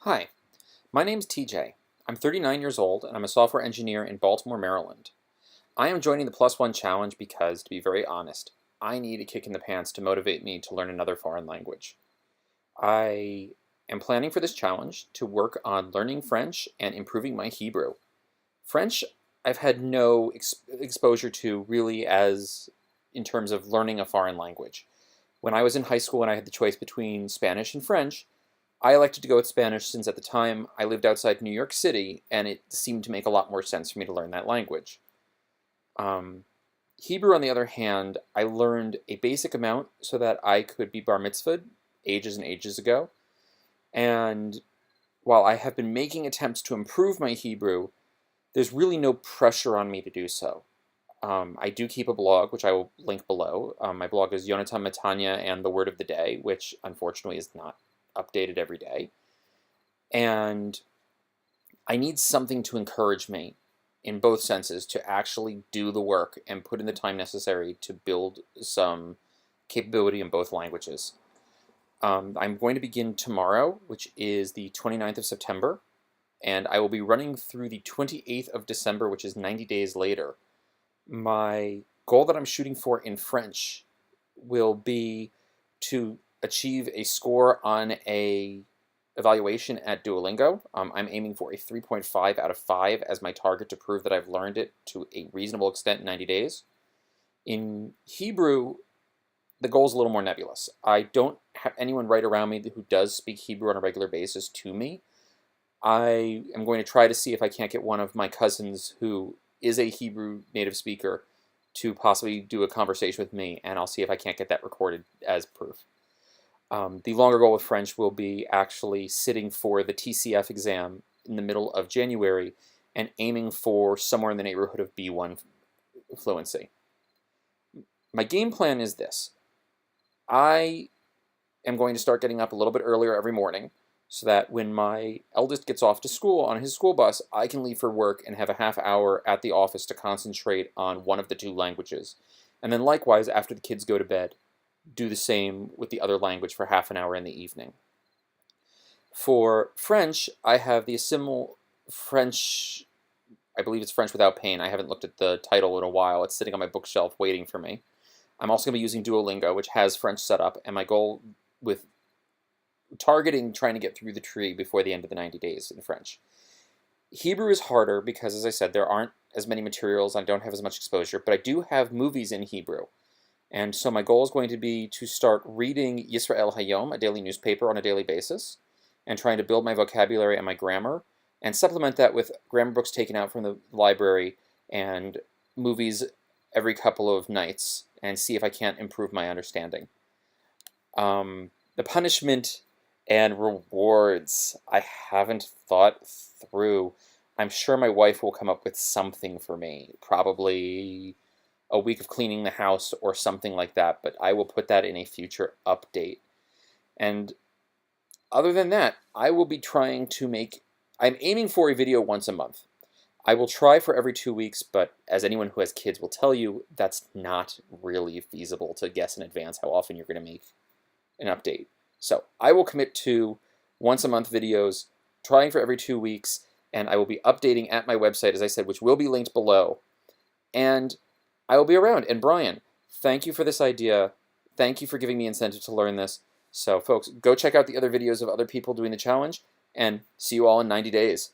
Hi, my name's TJ. I'm 39 years old and I'm a software engineer in Baltimore, Maryland. I am joining the Plus One Challenge because, to be very honest, I need a kick in the pants to motivate me to learn another foreign language. I am planning for this challenge to work on learning French and improving my Hebrew. French, I've had no exposure to really as in terms of learning a foreign language. When I was in high school and I had the choice between Spanish and French, I elected to go with Spanish since at the time I lived outside New York City and it seemed to make a lot more sense for me to learn that language. Um, Hebrew, on the other hand, I learned a basic amount so that I could be bar mitzvahed ages and ages ago. And while I have been making attempts to improve my Hebrew, there's really no pressure on me to do so. I do keep a blog, which I will link below. My blog is Yonatan Matanya and the Word of the Day, which unfortunately is not updated every day. And I need something to encourage me in both senses to actually do the work and put in the time necessary to build some capability in both languages. I'm going to begin tomorrow, which is the 29th of September, and I will be running through the 28th of December, which is 90 days later. My goal that I'm shooting for in French will be to achieve a score on a evaluation at Duolingo. I'm aiming for a 3.5 out of 5 as my target to prove that I've learned it to a reasonable extent in 90 days. In Hebrew, the goal is a little more nebulous. I don't have anyone right around me who does speak Hebrew on a regular basis to me. I am going to try to see if I can't get one of my cousins who is a Hebrew native speaker to possibly do a conversation with me, and I'll see if I can't get that recorded as proof. The longer goal with French will be actually sitting for the TCF exam in the middle of January and aiming for somewhere in the neighborhood of B1 fluency. My game plan is this. I am going to start getting up a little bit earlier every morning so that when my eldest gets off to school on his school bus, I can leave for work and have a half hour at the office to concentrate on one of the two languages. And then likewise, after the kids go to bed, do the same with the other language for half an hour in the evening. For French, I have the Assimil French, I believe it's French Without Pain. I haven't looked at the title in a while. It's sitting on my bookshelf waiting for me. I'm also going to be using Duolingo, which has French set up, and my goal with targeting trying to get through the tree before the end of the 90 days in French. Hebrew is harder because, as I said, there aren't as many materials. I don't have as much exposure, but I do have movies in Hebrew. And so my goal is going to be to start reading Yisrael Hayom, a daily newspaper, on a daily basis, and trying to build my vocabulary and my grammar, and supplement that with grammar books taken out from the library and movies every couple of nights, and see if I can't improve my understanding. The punishment and rewards I haven't thought through. I'm sure my wife will come up with something for me, probably a week of cleaning the house or something like that, but I will put that in a future update. And other than that, I will be trying to I'm aiming for a video once a month. I will try for every 2 weeks, but as anyone who has kids will tell you, that's not really feasible to guess in advance how often you're going to make an update. So I will commit to once a month videos, trying for every 2 weeks, and I will be updating at my website, as I said, which will be linked below. And I will be around. And Brian, thank you for this idea. Thank you for giving me incentive to learn this. So folks, go check out the other videos of other people doing the challenge, and see you all in 90 days.